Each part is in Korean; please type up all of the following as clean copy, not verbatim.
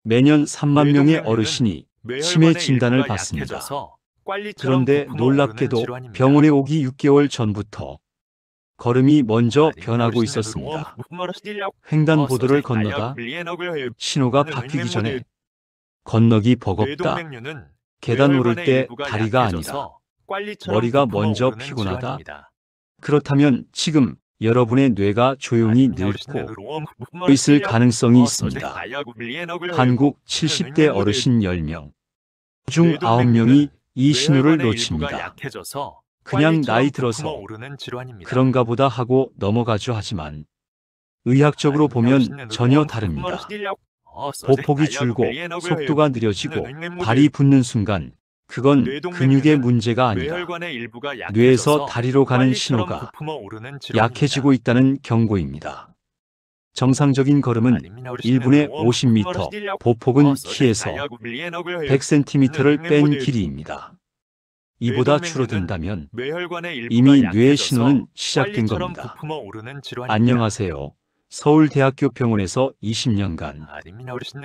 매년 3만 명의 어르신이 치매 진단을 받습니다. 그런데 놀랍게도 병원에 오기 6개월 전부터 걸음이 먼저 변하고 있었습니다. 횡단보도를 건너다 신호가 바뀌기 전에 건너기 버겁다. 계단 오를 때 다리가 아니라 머리가 먼저 피곤하다. 그렇다면 지금 여러분의 뇌가 조용히 늙고 있을 가능성이 있습니다. 한국 70대 어르신 10명 중 9명이 이 신호를 놓칩니다. 그냥 나이 들어서 그런가 보다 하고 넘어가죠. 하지만 의학적으로 보면 전혀 다릅니다. 보폭이 줄고 속도가 느려지고 발이 붓는 순간 그건 근육의 문제가 아니라 뇌에서 다리로 가는 신호가 약해지고 있다는 경고입니다. 정상적인 걸음은 1분에 50m, 보폭은 키에서 100cm를 뺀 길이입니다. 이보다 줄어든다면 이미 뇌의 신호는 시작된 겁니다. 안녕하세요. 서울대학교 병원에서 20년간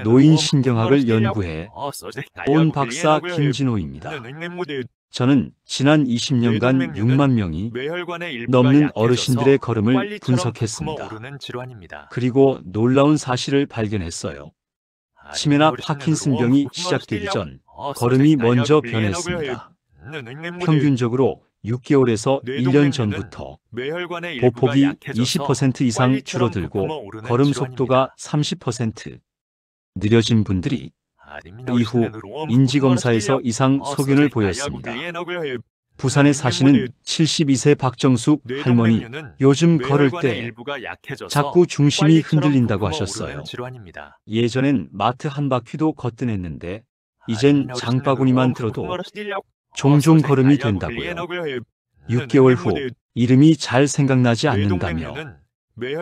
노인신경학을 연구해 온 박사 김진호입니다. 저는 지난 20년간 6만 명이 넘는 어르신들의 걸음을 분석했습니다. 그리고 놀라운 사실을 발견했어요. 치매나 파킨슨병이 시작되기 전 걸음이 먼저 변했습니다. 평균적으로 6개월에서 1년 전부터 보폭이 20% 이상 줄어들고 걸음 속도가 30% 느려진 분들이 이후 인지검사에서 이상 소견을 보였습니다. 부산에 사시는 72세 박정숙 할머니, 요즘 걸을 때 자꾸 중심이 흔들린다고 하셨어요. 예전엔 마트 한 바퀴도 거뜬했는데 이젠 장바구니만 들어도 종종 걸음이 된다고요. 6개월 후 이름이 잘 생각나지 않는다며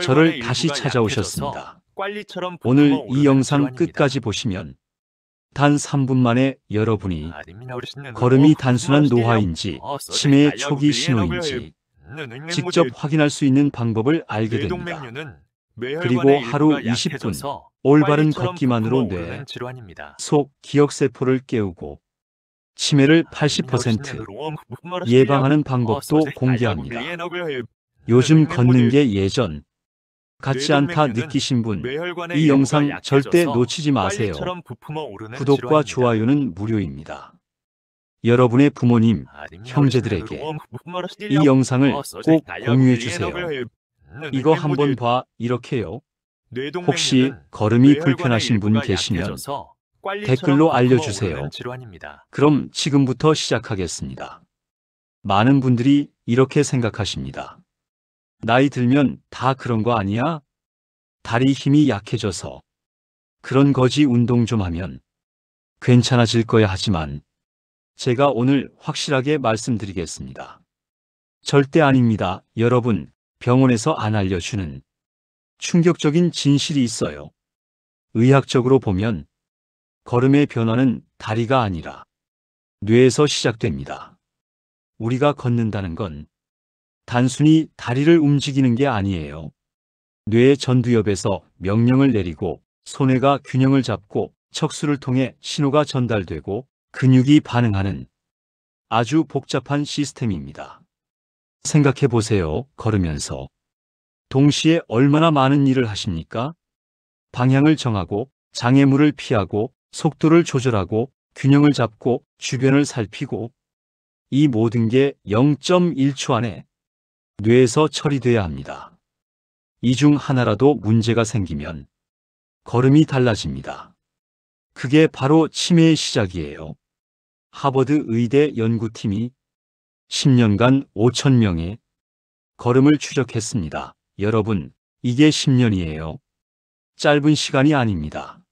저를 다시 찾아오셨습니다. 오늘 이 영상 끝까지 보시면 단 3분 만에 여러분이 걸음이 단순한 노화인지 치매의 초기 신호인지 직접 확인할 수 있는 방법을 알게 됩니다. 그리고 하루 20분 올바른 걷기만으로 뇌, 속, 기억세포를 깨우고 치매를 80% 예방하는 방법도 공개합니다. 요즘 걷는 게 예전 같지 않다 느끼신 분, 이 영상 절대 놓치지 마세요. 구독과 좋아요는 무료입니다. 여러분의 부모님, 형제들에게 이 영상을 꼭 공유해 주세요. 이거 한번 봐, 이렇게요. 혹시 걸음이 불편하신 분 계시면 댓글로 알려주세요. 그럼 지금부터 시작하겠습니다. 많은 분들이 이렇게 생각하십니다. 나이 들면 다 그런 거 아니야? 다리 힘이 약해져서 그런 거지, 운동 좀 하면 괜찮아질 거야. 하지만 제가 오늘 확실하게 말씀드리겠습니다. 절대 아닙니다. 여러분, 병원에서 안 알려주는 충격적인 진실이 있어요. 의학적으로 보면 걸음의 변화는 다리가 아니라 뇌에서 시작됩니다. 우리가 걷는다는 건 단순히 다리를 움직이는 게 아니에요. 뇌의 전두엽에서 명령을 내리고 손해가 균형을 잡고 척수를 통해 신호가 전달되고 근육이 반응하는 아주 복잡한 시스템입니다. 생각해 보세요. 걸으면서 동시에 얼마나 많은 일을 하십니까? 방향을 정하고 장애물을 피하고 속도를 조절하고 균형을 잡고 주변을 살피고, 이 모든 게 0.1초 안에 뇌에서 처리돼야 합니다. 이 중 하나라도 문제가 생기면 걸음이 달라집니다. 그게 바로 치매의 시작이에요. 하버드 의대 연구팀이 10년간 5,000명의 걸음을 추적했습니다. 여러분, 이게 10년이에요. 짧은 시간이 아닙니다.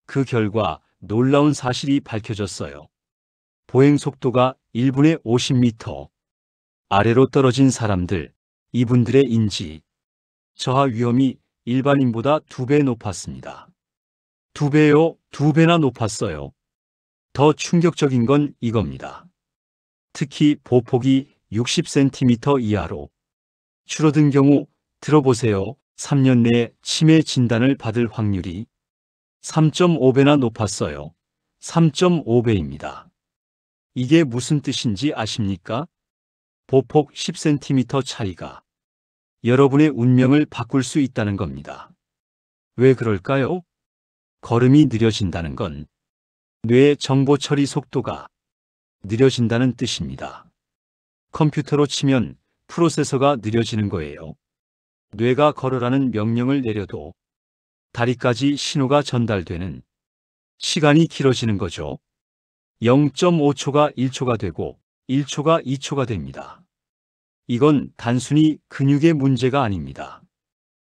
그 결과 놀라운 사실이 밝혀졌어요. 보행 속도가 1분에 50m 아래로 떨어진 사람들, 이분들의 인지 저하 위험이 일반인보다 2배 높았습니다. 2배요? 2배나 높았어요. 더 충격적인 건 이겁니다. 특히 보폭이 60cm 이하로 줄어든 경우, 들어보세요. 3년 내에 치매 진단을 받을 확률이 3.5배나 높았어요. 3.5배입니다. 이게 무슨 뜻인지 아십니까? 보폭 10cm 차이가 여러분의 운명을 바꿀 수 있다는 겁니다. 왜 그럴까요? 걸음이 느려진다는 건 뇌의 정보 처리 속도가 느려진다는 뜻입니다. 컴퓨터로 치면 프로세서가 느려지는 거예요. 뇌가 걸으라는 명령을 내려도 다리까지 신호가 전달되는 시간이 길어지는 거죠. 0.5초가 1초가 되고 1초가 2초가 됩니다. 이건 단순히 근육의 문제가 아닙니다.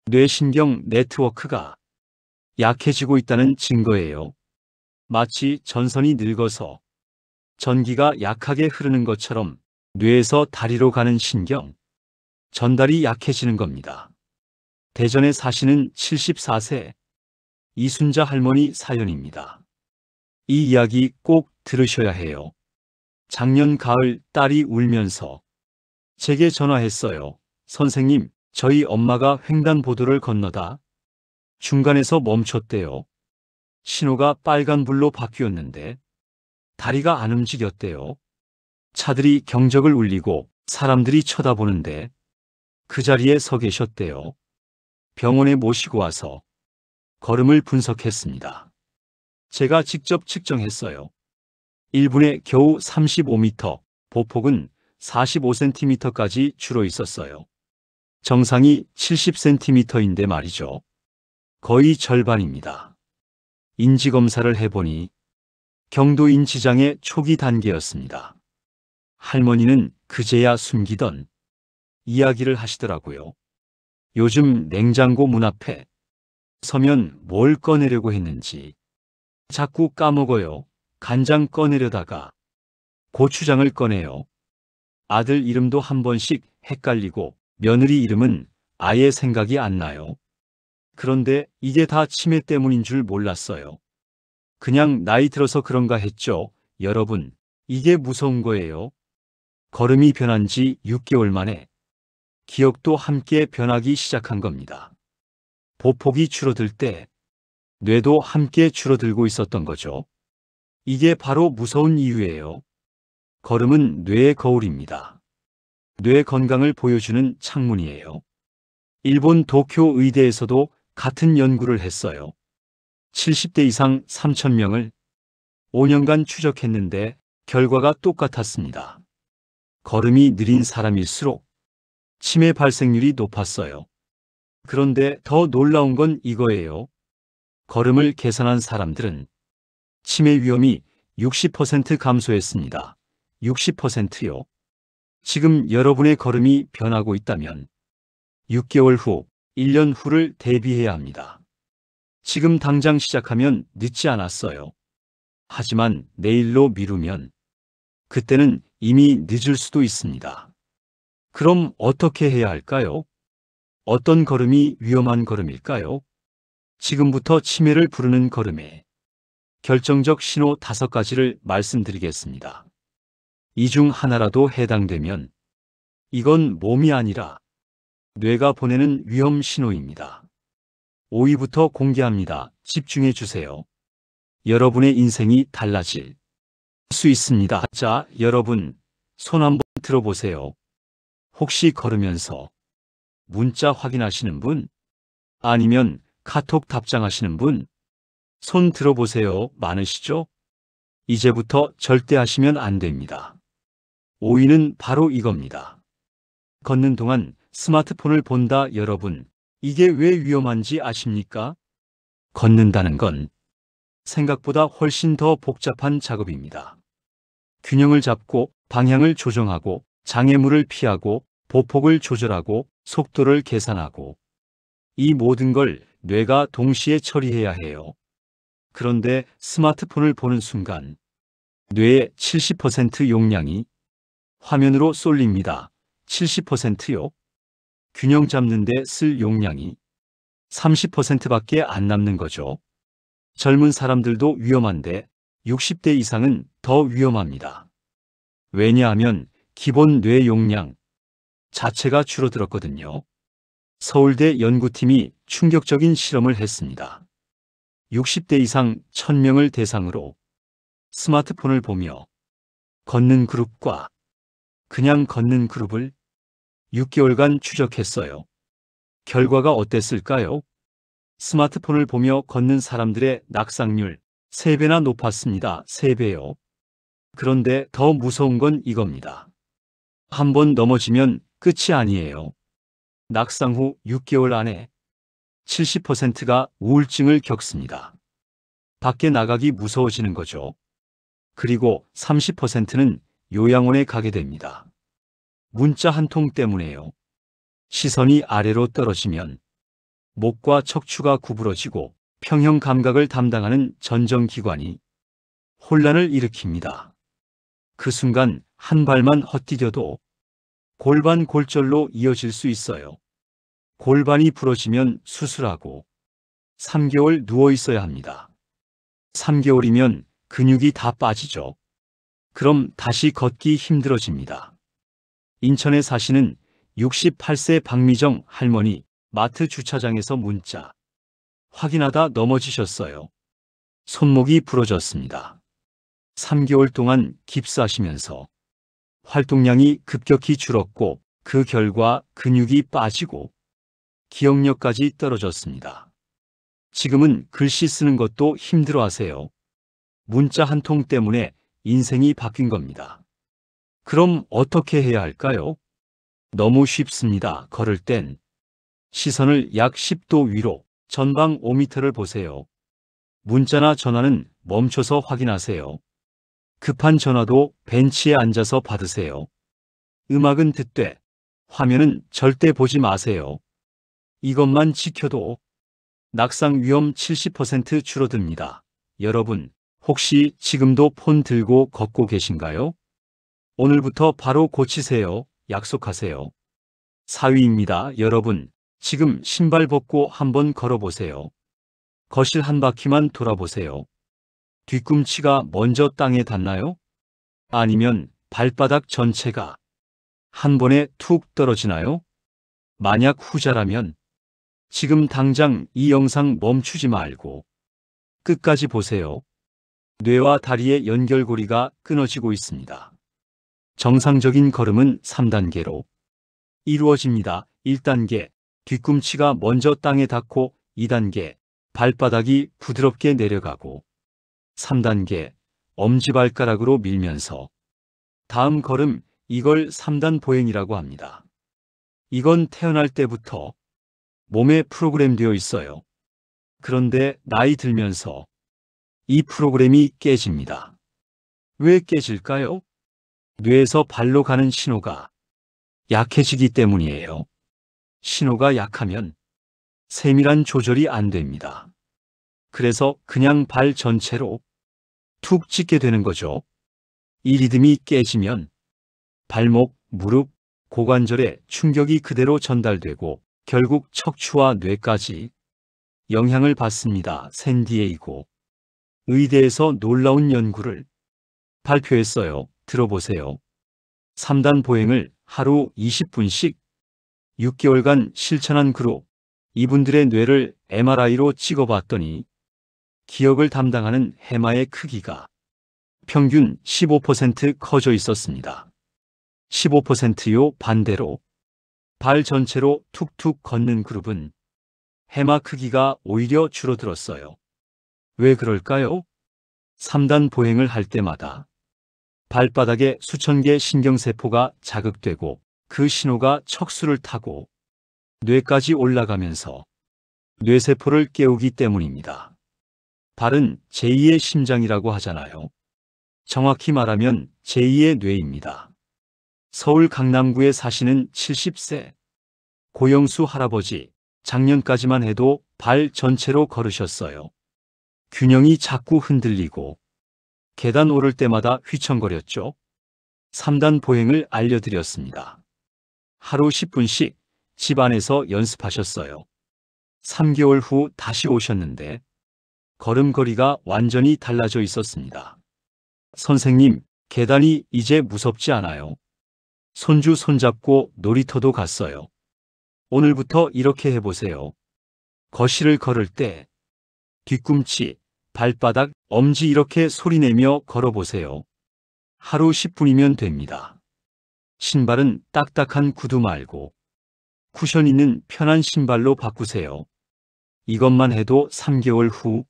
뇌신경 네트워크가 약해지고 있다는 증거예요. 마치 전선이 늙어서 전기가 약하게 흐르는 것처럼 뇌에서 다리로 가는 신경, 전달이 약해지는 겁니다. 대전에 사시는 74세 이순자 할머니 사연입니다. 이 이야기 꼭 들으셔야 해요. 작년 가을 딸이 울면서 제게 전화했어요. 선생님, 저희 엄마가 횡단보도를 건너다 중간에서 멈췄대요. 신호가 빨간불로 바뀌었는데 다리가 안 움직였대요. 차들이 경적을 울리고 사람들이 쳐다보는데 그 자리에 서 계셨대요. 병원에 모시고 와서 걸음을 분석했습니다. 제가 직접 측정했어요. 1분에 겨우 35m, 보폭은 45cm까지 줄어 있었어요. 정상이 70cm인데 말이죠. 거의 절반입니다. 인지검사를 해보니 경도인 지장의 초기 단계였습니다. 할머니는 그제야 숨기던 이야기를 하시더라고요. 요즘 냉장고 문 앞에 서면 뭘 꺼내려고 했는지 자꾸 까먹어요. 간장 꺼내려다가 고추장을 꺼내요. 아들 이름도 한 번씩 헷갈리고 며느리 이름은 아예 생각이 안 나요. 그런데 이게 다 치매 때문인 줄 몰랐어요. 그냥 나이 들어서 그런가 했죠. 여러분, 이게 무서운 거예요. 걸음이 변한 지 6개월 만에 기억도 함께 변하기 시작한 겁니다. 보폭이 줄어들 때 뇌도 함께 줄어들고 있었던 거죠. 이게 바로 무서운 이유예요. 걸음은 뇌의 거울입니다. 뇌 건강을 보여주는 창문이에요. 일본 도쿄 의대에서도 같은 연구를 했어요. 70대 이상 3,000명을 5년간 추적했는데 결과가 똑같았습니다. 걸음이 느린 사람일수록 치매 발생률이 높았어요. 그런데 더 놀라운 건 이거예요. 걸음을 계산한 사람들은 치매 위험이 60% 감소했습니다. 60%요. 지금 여러분의 걸음이 변하고 있다면 6개월 후, 1년 후를 대비해야 합니다. 지금 당장 시작하면 늦지 않았어요. 하지만 내일로 미루면 그때는 이미 늦을 수도 있습니다. 그럼 어떻게 해야 할까요? 어떤 걸음이 위험한 걸음일까요? 지금부터 치매를 부르는 걸음의 결정적 신호 5가지를 말씀드리겠습니다. 이 중 하나라도 해당되면 이건 몸이 아니라 뇌가 보내는 위험 신호입니다. 5위부터 공개합니다. 집중해 주세요. 여러분의 인생이 달라질 수 있습니다. 자, 여러분, 손 한번 들어보세요. 혹시 걸으면서 문자 확인하시는 분? 아니면 카톡 답장하시는 분? 손 들어보세요. 많으시죠? 이제부터 절대 하시면 안 됩니다. 5위는 바로 이겁니다. 걷는 동안 스마트폰을 본다. 여러분, 이게 왜 위험한지 아십니까? 걷는다는 건 생각보다 훨씬 더 복잡한 작업입니다. 균형을 잡고 방향을 조정하고 장애물을 피하고 보폭을 조절하고 속도를 계산하고 이 모든 걸 뇌가 동시에 처리해야 해요. 그런데 스마트폰을 보는 순간 뇌의 70% 용량이 화면으로 쏠립니다. 70%요. 균형 잡는 데 쓸 용량이 30%밖에 안 남는 거죠. 젊은 사람들도 위험한데 60대 이상은 더 위험합니다. 왜냐하면 기본 뇌 용량 자체가 줄어들었거든요. 서울대 연구팀이 충격적인 실험을 했습니다. 60대 이상 1000명을 대상으로 스마트폰을 보며 걷는 그룹과 그냥 걷는 그룹을 6개월간 추적했어요. 결과가 어땠을까요? 스마트폰을 보며 걷는 사람들의 낙상률 3배나 높았습니다. 3배요. 그런데 더 무서운 건 이겁니다. 한번 넘어지면 끝이 아니에요. 낙상 후 6개월 안에 70%가 우울증을 겪습니다. 밖에 나가기 무서워지는 거죠. 그리고 30%는 요양원에 가게 됩니다. 문자 한 통 때문에요. 시선이 아래로 떨어지면 목과 척추가 구부러지고 평형 감각을 담당하는 전정기관이 혼란을 일으킵니다. 그 순간 한 발만 헛디뎌도 골반 골절로 이어질 수 있어요. 골반이 부러지면 수술하고 3개월 누워 있어야 합니다. 3개월이면 근육이 다 빠지죠. 그럼 다시 걷기 힘들어집니다. 인천에 사시는 68세 박미정 할머니, 마트 주차장에서 문자 확인하다 넘어지셨어요. 손목이 부러졌습니다. 3개월 동안 깁스하시면서 활동량이 급격히 줄었고 그 결과 근육이 빠지고 기억력까지 떨어졌습니다. 지금은 글씨 쓰는 것도 힘들어하세요. 문자 한 통 때문에 인생이 바뀐 겁니다. 그럼 어떻게 해야 할까요? 너무 쉽습니다. 걸을 땐 시선을 약 10도 위로 전방 5m를 보세요. 문자나 전화는 멈춰서 확인하세요. 급한 전화도 벤치에 앉아서 받으세요. 음악은 듣되 화면은 절대 보지 마세요. 이것만 지켜도 낙상 위험 70% 줄어듭니다. 여러분, 혹시 지금도 폰 들고 걷고 계신가요? 오늘부터 바로 고치세요. 약속하세요. 4위입니다. 여러분, 지금 신발 벗고 한번 걸어보세요. 거실 한 바퀴만 돌아보세요. 뒤꿈치가 먼저 땅에 닿나요? 아니면 발바닥 전체가 한 번에 툭 떨어지나요? 만약 후자라면 지금 당장 이 영상 멈추지 말고 끝까지 보세요. 뇌와 다리의 연결고리가 끊어지고 있습니다. 정상적인 걸음은 3단계로 이루어집니다. 1단계, 뒤꿈치가 먼저 땅에 닿고 2단계, 발바닥이 부드럽게 내려가고 3단계, 엄지발가락으로 밀면서 다음 걸음, 이걸 3단 보행이라고 합니다. 이건 태어날 때부터 몸에 프로그램되어 있어요. 그런데 나이 들면서 이 프로그램이 깨집니다. 왜 깨질까요? 뇌에서 발로 가는 신호가 약해지기 때문이에요. 신호가 약하면 세밀한 조절이 안 됩니다. 그래서 그냥 발 전체로 툭 찍게 되는 거죠. 이 리듬이 깨지면 발목, 무릎, 고관절에 충격이 그대로 전달되고 결국 척추와 뇌까지 영향을 받습니다. 샌디에이고 의대에서 놀라운 연구를 발표했어요. 들어보세요. 3단 보행을 하루 20분씩 6개월간 실천한 그룹, 이분들의 뇌를 MRI로 찍어봤더니 기억을 담당하는 해마의 크기가 평균 15% 커져 있었습니다. 15%요. 반대로 발 전체로 툭툭 걷는 그룹은 해마 크기가 오히려 줄어들었어요. 왜 그럴까요? 3단 보행을 할 때마다 발바닥에 수천 개 신경세포가 자극되고 그 신호가 척수를 타고 뇌까지 올라가면서 뇌세포를 깨우기 때문입니다. 발은 제2의 심장이라고 하잖아요. 정확히 말하면 제2의 뇌입니다. 서울 강남구에 사시는 70세 고영수 할아버지, 작년까지만 해도 발 전체로 걸으셨어요. 균형이 자꾸 흔들리고 계단 오를 때마다 휘청거렸죠. 3단 보행을 알려드렸습니다. 하루 10분씩 집 안에서 연습하셨어요. 3개월 후 다시 오셨는데 걸음걸이가 완전히 달라져 있었습니다. 선생님, 계단이 이제 무섭지 않아요. 손주 손잡고 놀이터도 갔어요. 오늘부터 이렇게 해보세요. 거실을 걸을 때 뒤꿈치, 발바닥, 엄지 이렇게 소리내며 걸어보세요. 하루 10분이면 됩니다. 신발은 딱딱한 구두 말고 쿠션 있는 편한 신발로 바꾸세요. 이것만 해도 3개월 후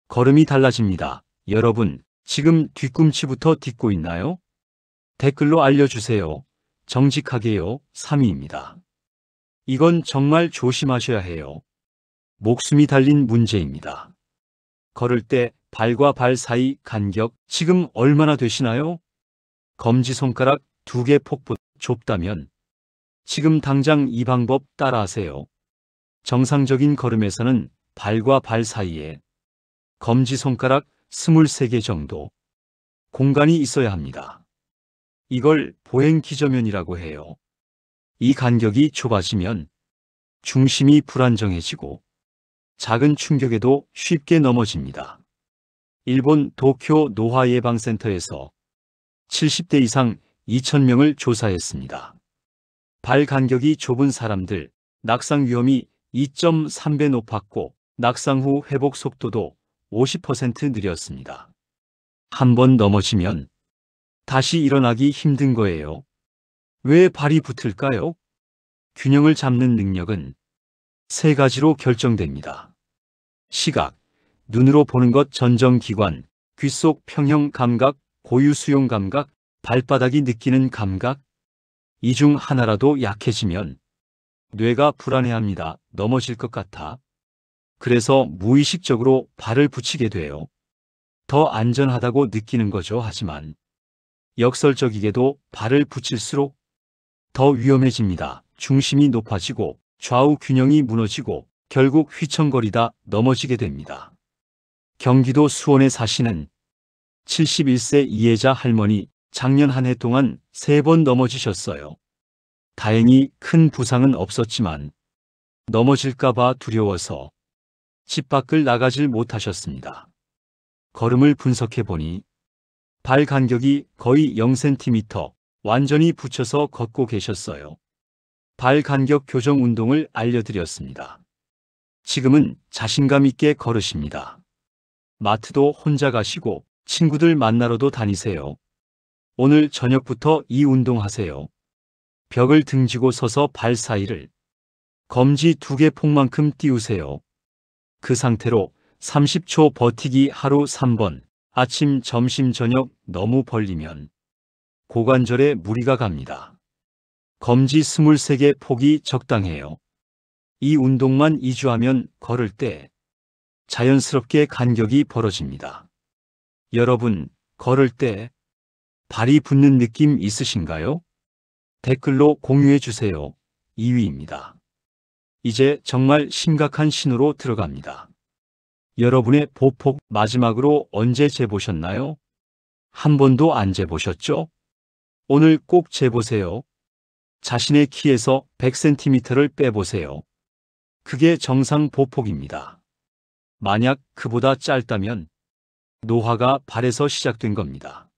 걸음이 달라집니다. 여러분, 지금 뒤꿈치부터 딛고 있나요? 댓글로 알려주세요. 정직하게요. 3위입니다. 이건 정말 조심하셔야 해요. 목숨이 달린 문제입니다. 걸을 때 발과 발 사이 간격 지금 얼마나 되시나요? 검지손가락 2개 폭보다 좁다면 지금 당장 이 방법 따라하세요. 정상적인 걸음에서는 발과 발 사이에 검지손가락 23개 정도 공간이 있어야 합니다. 이걸 보행기저면이라고 해요. 이 간격이 좁아지면 중심이 불안정해지고 작은 충격에도 쉽게 넘어집니다. 일본 도쿄 노화예방센터에서 70대 이상 2,000명을 조사했습니다. 발 간격이 좁은 사람들 낙상 위험이 2.3배 높았고 낙상 후 회복 속도도 50% 느렸습니다. 한 번 넘어지면 다시 일어나기 힘든 거예요. 왜 발이 붙을까요? 균형을 잡는 능력은 3가지로 결정됩니다. 시각, 눈으로 보는 것 전정기관, 귓속 평형 감각, 고유 수용 감각, 발바닥이 느끼는 감각. 이 중 하나라도 약해지면 뇌가 불안해합니다. 넘어질 것 같아. 그래서 무의식적으로 발을 붙이게 돼요. 더 안전하다고 느끼는 거죠. 하지만 역설적이게도 발을 붙일수록 더 위험해집니다. 중심이 높아지고 좌우 균형이 무너지고 결국 휘청거리다 넘어지게 됩니다. 경기도 수원에 사시는 71세 이혜자 할머니 작년 한 해 동안 3번 넘어지셨어요. 다행히 큰 부상은 없었지만 넘어질까봐 두려워서 집 밖을 나가질 못하셨습니다. 걸음을 분석해보니 발 간격이 거의 0cm 완전히 붙여서 걷고 계셨어요. 발 간격 교정 운동을 알려드렸습니다. 지금은 자신감 있게 걸으십니다. 마트도 혼자 가시고 친구들 만나러도 다니세요. 오늘 저녁부터 이 운동하세요. 벽을 등지고 서서 발 사이를 검지 2개 폭만큼 띄우세요. 그 상태로 30초 버티기 하루 3번, 아침, 점심, 저녁. 너무 벌리면 고관절에 무리가 갑니다. 검지 23개 폭이 적당해요. 이 운동만 2주 하면 걸을 때 자연스럽게 간격이 벌어집니다. 여러분, 걸을 때 발이 붙는 느낌 있으신가요? 댓글로 공유해 주세요. 2위입니다. 이제 정말 심각한 신호로 들어갑니다. 여러분의 보폭 마지막으로 언제 재보셨나요? 한 번도 안 재보셨죠? 오늘 꼭 재보세요. 자신의 키에서 100cm를 빼보세요. 그게 정상 보폭입니다. 만약 그보다 짧다면 노화가 발에서 시작된 겁니다.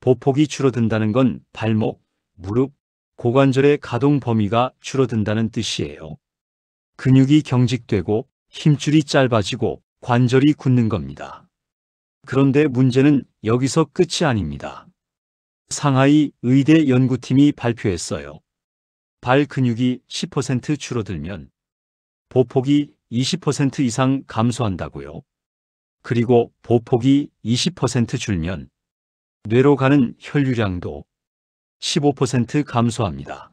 보폭이 줄어든다는 건 발목, 무릎, 고관절의 가동 범위가 줄어든다는 뜻이에요. 근육이 경직되고 힘줄이 짧아지고 관절이 굳는 겁니다. 그런데 문제는 여기서 끝이 아닙니다. 상하이 의대 연구팀이 발표했어요. 발 근육이 10% 줄어들면 보폭이 20% 이상 감소한다고요. 그리고 보폭이 20% 줄면 뇌로 가는 혈류량도 15% 감소합니다.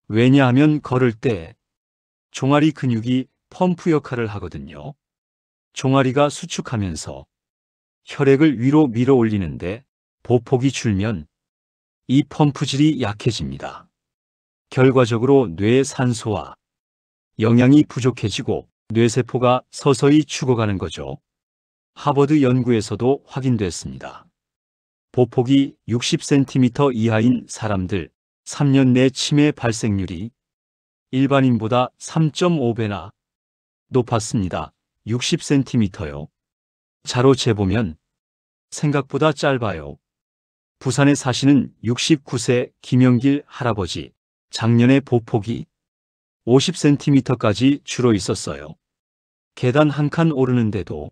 왜냐하면 걸을 때 종아리 근육이 펌프 역할을 하거든요. 종아리가 수축하면서 혈액을 위로 밀어 올리는데 보폭이 줄면 이 펌프질이 약해집니다. 결과적으로 뇌의 산소와 영양이 부족해지고 뇌세포가 서서히 죽어가는 거죠. 하버드 연구에서도 확인됐습니다. 보폭이 60cm 이하인 사람들 3년 내 치매 발생률이 일반인보다 3.5배나 높았습니다. 60cm요. 자로 재보면 생각보다 짧아요. 부산에 사시는 69세 김영길 할아버지, 작년에 보폭이 50cm까지 줄어 있었어요. 계단 한 칸 오르는데도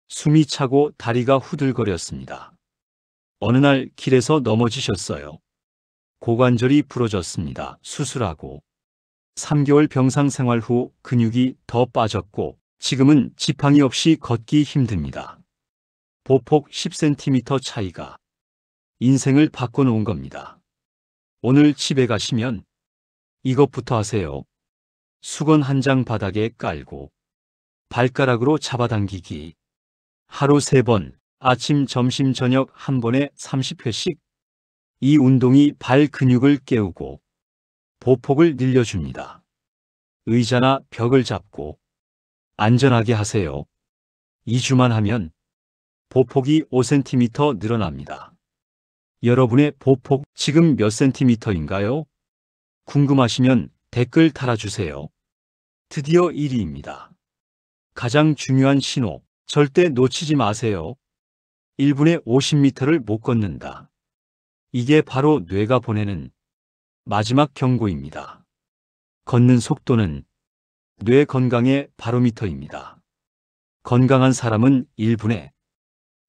숨이 차고 다리가 후들거렸습니다. 어느 날 길에서 넘어지셨어요. 고관절이 부러졌습니다. 수술하고 3개월 병상 생활 후 근육이 더 빠졌고 지금은 지팡이 없이 걷기 힘듭니다. 보폭 10cm 차이가 인생을 바꿔놓은 겁니다. 오늘 집에 가시면 이것부터 하세요. 수건 한 장 바닥에 깔고 발가락으로 잡아당기기. 하루 3번, 아침, 점심, 저녁 한 번에 30회씩. 이 운동이 발 근육을 깨우고 보폭을 늘려줍니다. 의자나 벽을 잡고 안전하게 하세요. 2주만 하면 보폭이 5cm 늘어납니다. 여러분의 보폭 지금 몇 cm인가요? 궁금하시면 댓글 달아주세요. 드디어 1위입니다. 가장 중요한 신호, 절대 놓치지 마세요. 1분에 50m를 못 걷는다. 이게 바로 뇌가 보내는 마지막 경고입니다. 걷는 속도는 뇌 건강의 바로미터입니다. 건강한 사람은 1분에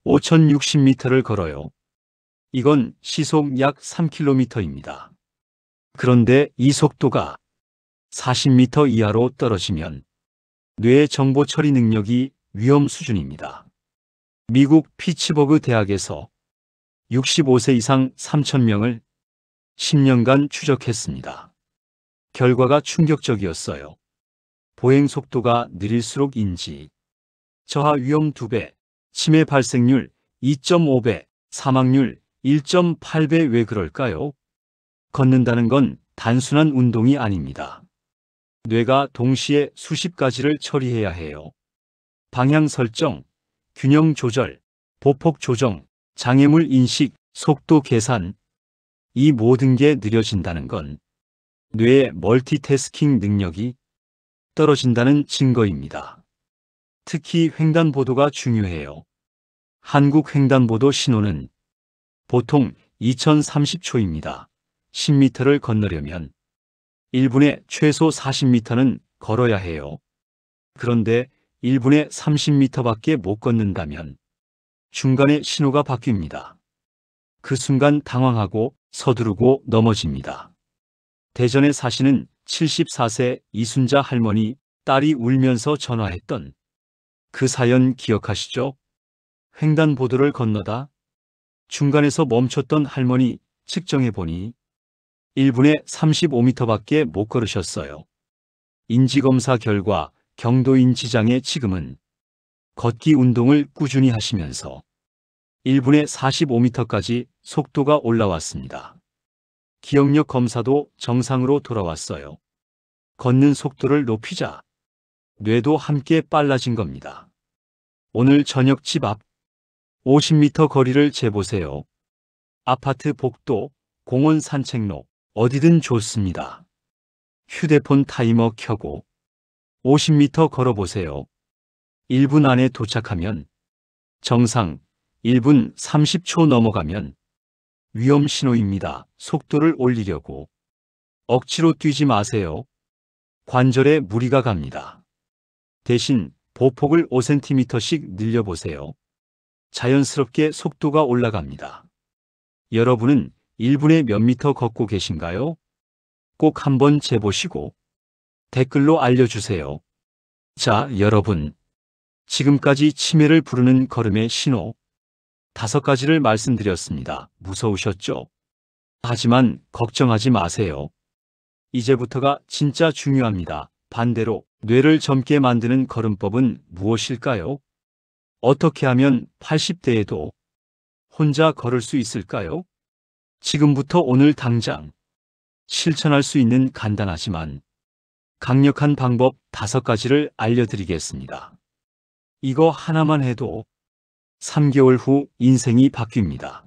5060m를 걸어요. 이건 시속 약 3km입니다. 그런데 이 속도가 40m 이하로 떨어지면 뇌의 정보 처리 능력이 위험 수준입니다. 미국 피츠버그 대학에서 65세 이상 3,000명을 10년간 추적했습니다. 결과가 충격적이었어요. 보행 속도가 느릴수록 인지 저하 위험 2배, 치매 발생률 2.5배, 사망률 1.8배. 왜 그럴까요? 걷는다는 건 단순한 운동이 아닙니다. 뇌가 동시에 수십 가지를 처리해야 해요. 방향 설정, 균형 조절, 보폭 조정, 장애물 인식, 속도 계산. 이 모든 게 느려진다는 건 뇌의 멀티태스킹 능력이 떨어진다는 증거입니다. 특히 횡단보도가 중요해요. 한국 횡단보도 신호는 보통 2030초입니다. 10m를 건너려면 1분에 최소 40m는 걸어야 해요. 그런데 1분에 30m밖에 못 걷는다면 중간에 신호가 바뀝니다. 그 순간 당황하고 서두르고 넘어집니다. 대전에 사시는 74세 이순자 할머니, 딸이 울면서 전화했던 그 사연 기억하시죠? 횡단보도를 건너다 중간에서 멈췄던 할머니 측정해보니 1분에 35m밖에 못 걸으셨어요. 인지검사 결과 경도인 지장의 지금은 걷기 운동을 꾸준히 하시면서 1분에 45m까지 속도가 올라왔습니다. 기억력 검사도 정상으로 돌아왔어요. 걷는 속도를 높이자 뇌도 함께 빨라진 겁니다. 오늘 저녁 집 앞 50m 거리를 재보세요. 아파트 복도, 공원 산책로, 어디든 좋습니다. 휴대폰 타이머 켜고 50m 걸어보세요. 1분 안에 도착하면 정상, 1분 30초 넘어가면 위험 신호입니다. 속도를 올리려고 억지로 뛰지 마세요. 관절에 무리가 갑니다. 대신 보폭을 5cm씩 늘려보세요. 자연스럽게 속도가 올라갑니다. 여러분은 1분에 몇 미터 걷고 계신가요? 꼭 한번 재보시고 댓글로 알려주세요. 자, 여러분. 지금까지 치매를 부르는 걸음의 신호 5가지를 말씀드렸습니다. 무서우셨죠? 하지만 걱정하지 마세요. 이제부터가 진짜 중요합니다. 반대로 뇌를 젊게 만드는 걸음법은 무엇일까요? 어떻게 하면 80대에도 혼자 걸을 수 있을까요? 지금부터 오늘 당장 실천할 수 있는 간단하지만 강력한 방법 5가지를 알려드리겠습니다. 이거 하나만 해도 3개월 후 인생이 바뀝니다.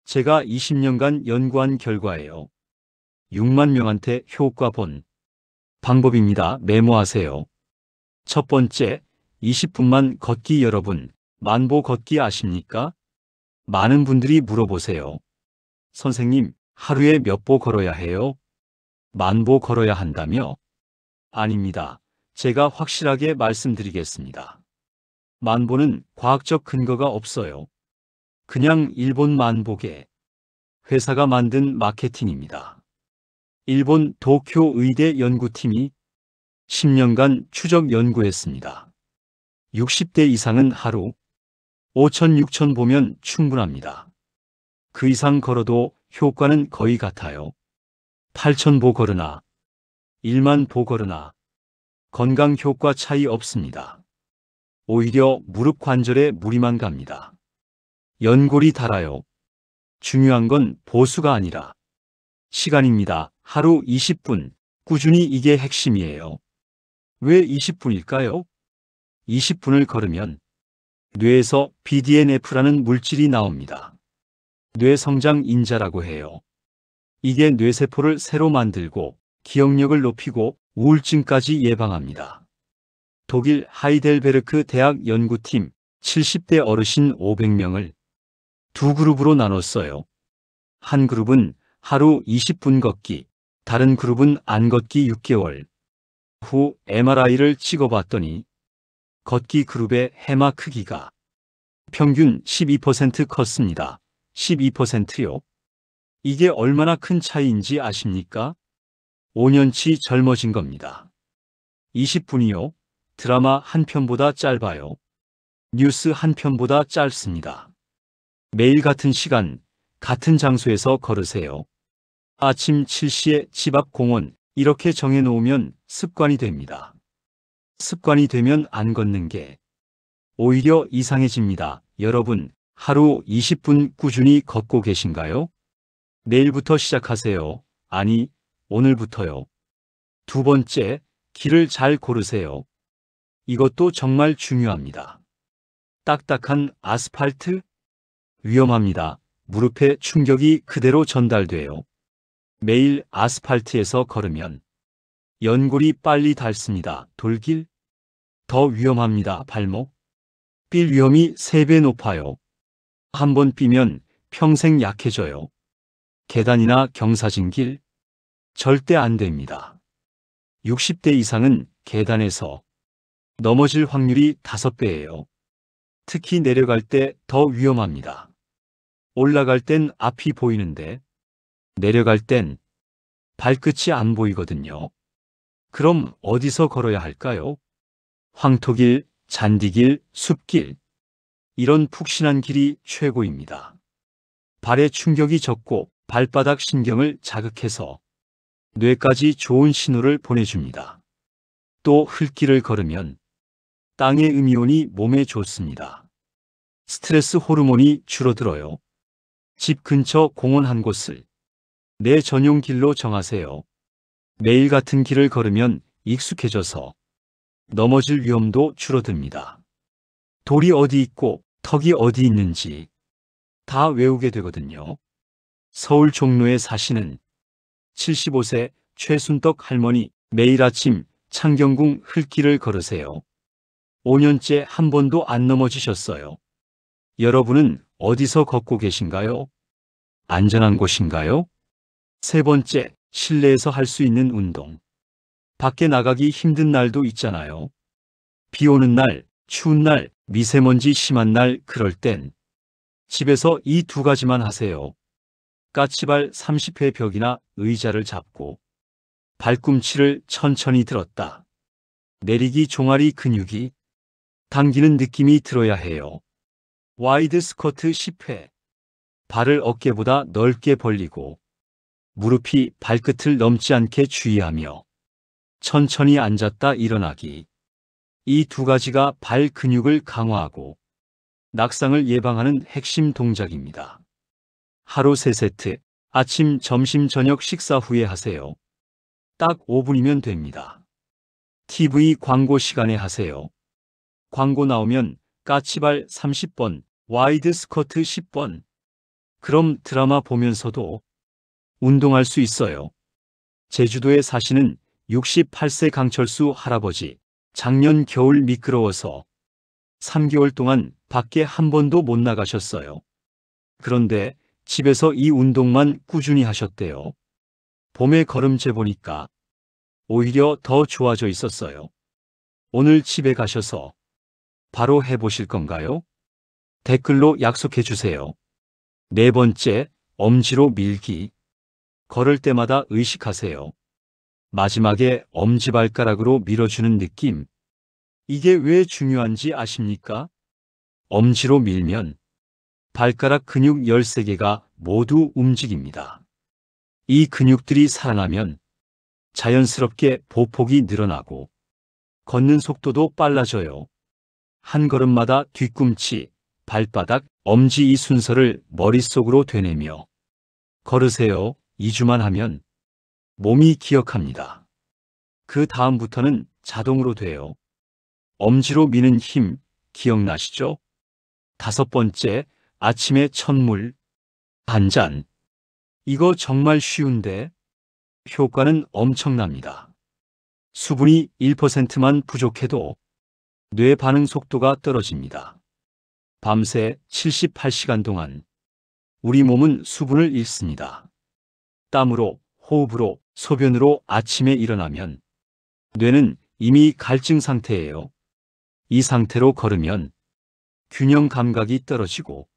제가 20년간 연구한 결과예요. 6만 명한테 효과 본 방법입니다. 메모하세요. 첫 번째, 20분만 걷기. 여러분, 만보 걷기 아십니까? 많은 분들이 물어보세요. 선생님, 하루에 몇 보 걸어야 해요? 만보 걸어야 한다며? 아닙니다. 제가 확실하게 말씀드리겠습니다. 만보는 과학적 근거가 없어요. 그냥 일본 만보계 회사가 만든 마케팅입니다. 일본 도쿄 의대 연구팀이 10년간 추적 연구했습니다. 60대 이상은 하루 5천, 6천 보면 충분합니다. 그 이상 걸어도 효과는 거의 같아요. 8천 보 걸으나 1만 보 걸으나 건강 효과 차이 없습니다. 오히려 무릎 관절에 무리만 갑니다. 연골이 닳아요. 중요한 건 보수가 아니라 시간입니다. 하루 20분, 꾸준히 이게 핵심이에요. 왜 20분일까요? 20분을 걸으면 뇌에서 BDNF라는 물질이 나옵니다. 뇌성장 인자라고 해요. 이게 뇌세포를 새로 만들고 기억력을 높이고 우울증까지 예방합니다. 독일 하이델베르크 대학 연구팀 70대 어르신 500명을 두 그룹으로 나눴어요. 한 그룹은 하루 20분 걷기, 다른 그룹은 안 걷기 6개월 후 MRI를 찍어봤더니 걷기 그룹의 해마 크기가 평균 12% 컸습니다. 12%요? 이게 얼마나 큰 차이인지 아십니까? 5년치 젊어진 겁니다. 20분이요? 드라마 한 편보다 짧아요. 뉴스 한 편보다 짧습니다. 매일 같은 시간, 같은 장소에서 걸으세요. 아침 7시에 집 앞 공원 이렇게 정해놓으면 습관이 됩니다. 습관이 되면 안 걷는 게 오히려 이상해집니다. 여러분, 하루 20분 꾸준히 걷고 계신가요? 내일부터 시작하세요. 아니, 오늘부터요. 두 번째, 길을 잘 고르세요. 이것도 정말 중요합니다. 딱딱한 아스팔트? 위험합니다. 무릎에 충격이 그대로 전달돼요. 매일 아스팔트에서 걸으면 연골이 빨리 닳습니다. 돌길? 더 위험합니다. 발목? 삘 위험이 3배 높아요. 한번 삐면 평생 약해져요. 계단이나 경사진 길? 절대 안 됩니다. 60대 이상은 계단에서 넘어질 확률이 5배예요. 특히 내려갈 때 더 위험합니다. 올라갈 땐 앞이 보이는데 내려갈 땐 발끝이 안 보이거든요. 그럼 어디서 걸어야 할까요? 황토길, 잔디길, 숲길. 이런 푹신한 길이 최고입니다. 발에 충격이 적고 발바닥 신경을 자극해서 뇌까지 좋은 신호를 보내줍니다. 또 흙길을 걸으면 땅의 음이온이 몸에 좋습니다. 스트레스 호르몬이 줄어들어요. 집 근처 공원 한 곳을 내 전용 길로 정하세요. 매일 같은 길을 걸으면 익숙해져서 넘어질 위험도 줄어듭니다. 돌이 어디 있고 턱이 어디 있는지 다 외우게 되거든요. 서울 종로에 사시는 75세 최순덕 할머니, 매일 아침 창경궁 흙길을 걸으세요. 5년째 한 번도 안 넘어지셨어요. 여러분은 어디서 걷고 계신가요? 안전한 곳인가요? 세 번째, 실내에서 할 수 있는 운동. 밖에 나가기 힘든 날도 있잖아요. 비 오는 날, 추운 날, 미세먼지 심한 날, 그럴 땐 집에서 이 2가지만 하세요. 까치발 30회 벽이나 의자를 잡고 발꿈치를 천천히 들었다 내리기 종아리 근육이 당기는 느낌이 들어야 해요. 와이드 스쿼트 10회. 발을 어깨보다 넓게 벌리고 무릎이 발끝을 넘지 않게 주의하며 천천히 앉았다 일어나기. 이 2가지가 발 근육을 강화하고 낙상을 예방하는 핵심 동작입니다. 하루 3세트, 아침, 점심, 저녁 식사 후에 하세요. 딱 5분이면 됩니다. TV 광고 시간에 하세요. 광고 나오면 까치발 30번, 와이드 스쿼트 10번. 그럼 드라마 보면서도 운동할 수 있어요. 제주도에 사시는 68세 강철수 할아버지, 작년 겨울 미끄러워서 3개월 동안 밖에 한 번도 못 나가셨어요. 그런데 집에서 이 운동만 꾸준히 하셨대요. 봄에 걸음 재보니까 오히려 더 좋아져 있었어요. 오늘 집에 가셔서 바로 해보실 건가요? 댓글로 약속해 주세요. 네 번째, 엄지로 밀기. 걸을 때마다 의식하세요. 마지막에 엄지발가락으로 밀어주는 느낌. 이게 왜 중요한지 아십니까? 엄지로 밀면 발가락 근육 13개가 모두 움직입니다. 이 근육들이 살아나면 자연스럽게 보폭이 늘어나고 걷는 속도도 빨라져요. 한 걸음마다 뒤꿈치, 발바닥, 엄지 이 순서를 머릿속으로 되뇌며 걸으세요. 2주만 하면 몸이 기억합니다. 그 다음부터는 자동으로 돼요. 엄지로 미는 힘 기억나시죠? 다섯 번째, 아침에 첫물 한 잔. 이거 정말 쉬운데 효과는 엄청납니다. 수분이 1%만 부족해도 뇌 반응 속도가 떨어집니다. 밤새 78시간 동안 우리 몸은 수분을 잃습니다. 땀으로, 호흡으로, 소변으로 아침에 일어나면 뇌는 이미 갈증 상태예요. 이 상태로 걸으면 균형 감각이 떨어지고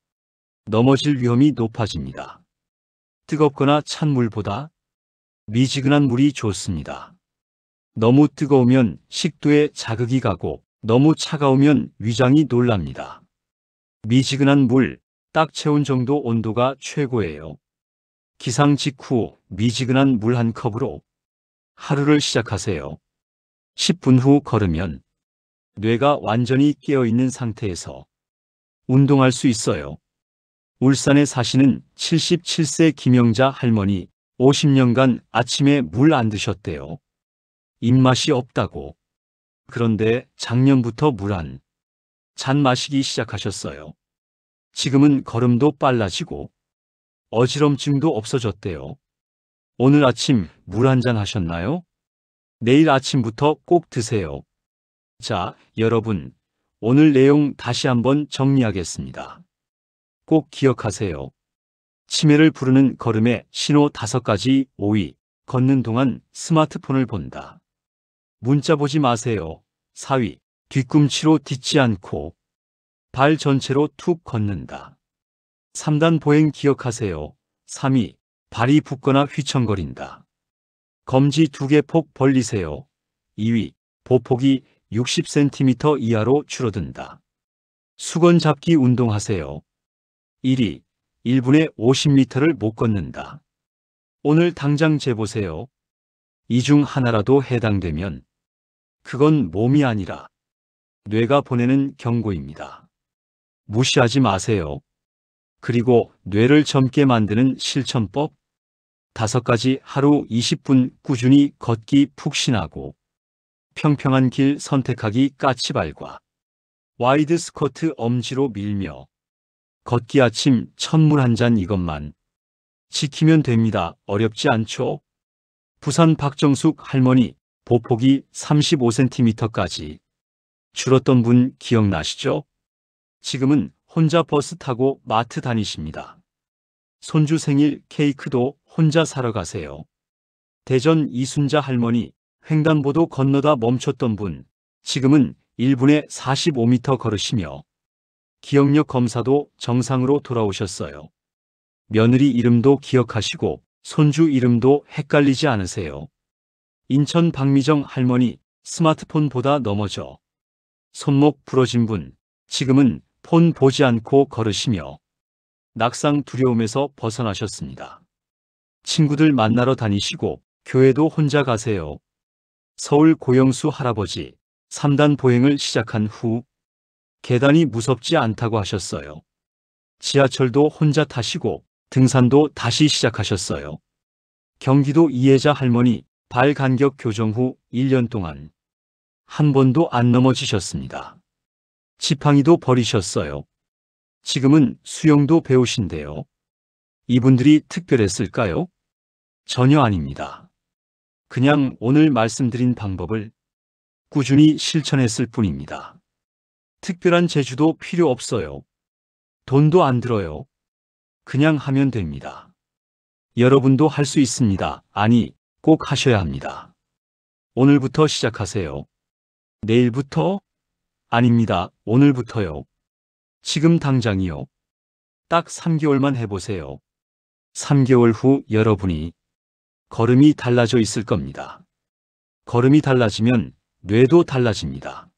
넘어질 위험이 높아집니다. 뜨겁거나 찬 물보다 미지근한 물이 좋습니다. 너무 뜨거우면 식도에 자극이 가고 너무 차가우면 위장이 놀랍니다. 미지근한 물, 딱 채운 정도 온도가 최고예요. 기상 직후 미지근한 물 한 컵으로 하루를 시작하세요. 10분 후 걸으면 뇌가 완전히 깨어있는 상태에서 운동할 수 있어요. 울산에 사시는 77세 김영자 할머니 50년간 아침에 물 안 드셨대요. 입맛이 없다고. 그런데 작년부터 물 한 잔 마시기 시작하셨어요. 지금은 걸음도 빨라지고 어지럼증도 없어졌대요. 오늘 아침 물 한 잔 하셨나요? 내일 아침부터 꼭 드세요. 자, 여러분, 오늘 내용 다시 한번 정리하겠습니다. 꼭 기억하세요. 치매를 부르는 걸음의 신호 5가지. 5위, 걷는 동안 스마트폰을 본다. 문자 보지 마세요. 4위, 뒤꿈치로 딛지 않고 발 전체로 툭 걷는다. 3단 보행 기억하세요. 3위, 발이 붓거나 휘청거린다. 검지 2개 폭 벌리세요. 2위, 보폭이 60cm 이하로 줄어든다. 수건 잡기 운동하세요. 1위, 1분에 50m를 못 걷는다. 오늘 당장 재보세요. 이 중 하나라도 해당되면 그건 몸이 아니라 뇌가 보내는 경고입니다. 무시하지 마세요. 그리고 뇌를 젊게 만드는 실천법 5가지. 하루 20분 꾸준히 걷기 푹신하고 평평한 길 선택하기 까치발과 와이드 스쿼트 엄지로 밀며 걷기 아침 첫물 한 잔 이것만 지키면 됩니다. 어렵지 않죠? 부산 박정숙 할머니 보폭이 35cm까지 줄었던 분 기억나시죠? 지금은 혼자 버스 타고 마트 다니십니다. 손주 생일 케이크도 혼자 사러 가세요. 대전 이순자 할머니 횡단보도 건너다 멈췄던 분 지금은 1분에 45m 걸으시며 기억력 검사도 정상으로 돌아오셨어요. 며느리 이름도 기억하시고 손주 이름도 헷갈리지 않으세요. 인천 박미정 할머니 스마트폰보다 넘어져 손목 부러진 분 지금은 폰 보지 않고 걸으시며 낙상 두려움에서 벗어나셨습니다. 친구들 만나러 다니시고 교회도 혼자 가세요. 서울 고영수 할아버지 3단 보행을 시작한 후 계단이 무섭지 않다고 하셨어요. 지하철도 혼자 타시고 등산도 다시 시작하셨어요. 경기도 이혜자 할머니 발 간격 교정 후 1년 동안 한 번도 안 넘어지셨습니다. 지팡이도 버리셨어요. 지금은 수영도 배우신대요. 이분들이 특별했을까요? 전혀 아닙니다. 그냥 오늘 말씀드린 방법을 꾸준히 실천했을 뿐입니다. 특별한 재주도 필요 없어요. 돈도 안 들어요. 그냥 하면 됩니다. 여러분도 할 수 있습니다. 아니, 꼭 하셔야 합니다. 오늘부터 시작하세요. 내일부터? 아닙니다. 오늘부터요. 지금 당장이요. 딱 3개월만 해보세요. 3개월 후 여러분이 걸음이 달라져 있을 겁니다. 걸음이 달라지면 뇌도 달라집니다.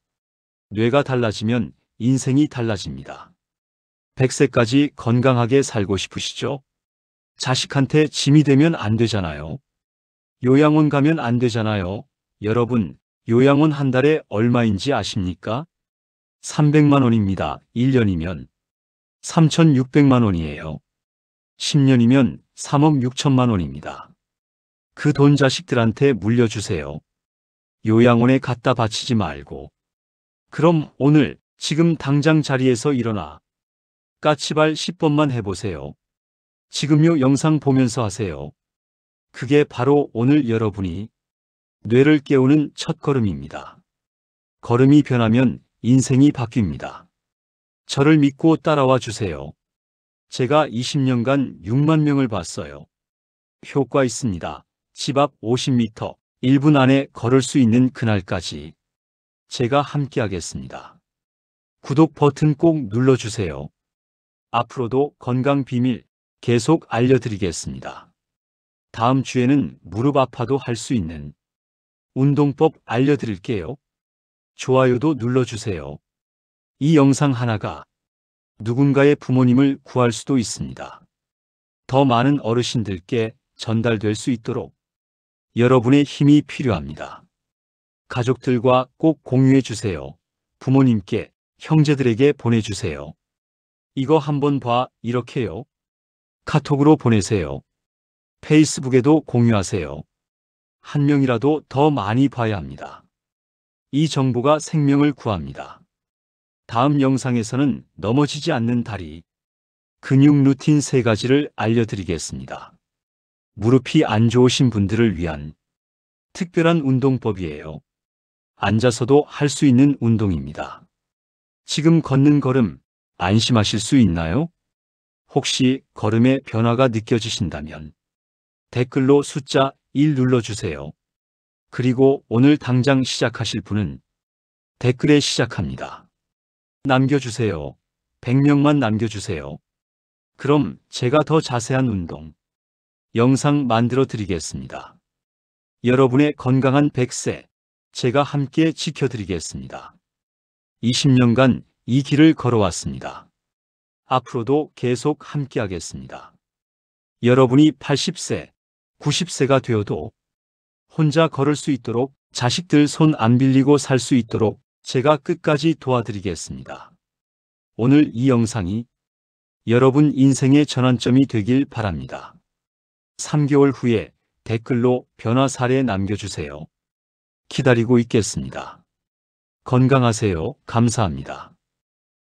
뇌가 달라지면 인생이 달라집니다. 100세까지 건강하게 살고 싶으시죠? 자식한테 짐이 되면 안 되잖아요. 요양원 가면 안 되잖아요. 여러분, 요양원 한 달에 얼마인지 아십니까? 300만 원입니다. 1년이면 3,600만 원이에요. 10년이면 3억 6천만 원입니다. 그 돈 자식들한테 물려주세요. 요양원에 갖다 바치지 말고. 그럼 오늘 지금 당장 자리에서 일어나 까치발 10번만 해보세요. 지금요 영상 보면서 하세요. 그게 바로 오늘 여러분이 뇌를 깨우는 첫걸음입니다. 걸음이 변하면 인생이 바뀝니다. 저를 믿고 따라와 주세요. 제가 20년간 6만 명을 봤어요. 효과 있습니다. 집 앞 50m, 1분 안에 걸을 수 있는 그날까지 제가 함께하겠습니다. 구독 버튼 꼭 눌러주세요. 앞으로도 건강 비밀 계속 알려드리겠습니다. 다음 주에는 무릎 아파도 할 수 있는 운동법 알려드릴게요. 좋아요도 눌러주세요. 이 영상 하나가 누군가의 부모님을 구할 수도 있습니다. 더 많은 어르신들께 전달될 수 있도록 여러분의 힘이 필요합니다. 가족들과 꼭 공유해 주세요. 부모님께, 형제들에게 보내주세요. 이거 한번 봐, 이렇게요. 카톡으로 보내세요. 페이스북에도 공유하세요. 한 명이라도 더 많이 봐야 합니다. 이 정보가 생명을 구합니다. 다음 영상에서는 넘어지지 않는 다리, 근육 루틴 3가지를 알려드리겠습니다. 무릎이 안 좋으신 분들을 위한 특별한 운동법이에요. 앉아서도 할 수 있는 운동입니다. 지금 걷는 걸음 안심하실 수 있나요? 혹시 걸음의 변화가 느껴지신다면 댓글로 숫자 1 눌러주세요. 그리고 오늘 당장 시작하실 분은 댓글에 시작합니다. 남겨주세요. 100명만 남겨주세요. 그럼 제가 더 자세한 운동 영상 만들어 드리겠습니다. 여러분의 건강한 100세 제가 함께 지켜드리겠습니다. 20년간 이 길을 걸어왔습니다. 앞으로도 계속 함께 하겠습니다. 여러분이 80세, 90세가 되어도 혼자 걸을 수 있도록 자식들 손 안 빌리고 살 수 있도록 제가 끝까지 도와드리겠습니다. 오늘 이 영상이 여러분 인생의 전환점이 되길 바랍니다. 3개월 후에 댓글로 변화 사례 남겨주세요. 기다리고 있겠습니다. 건강하세요. 감사합니다.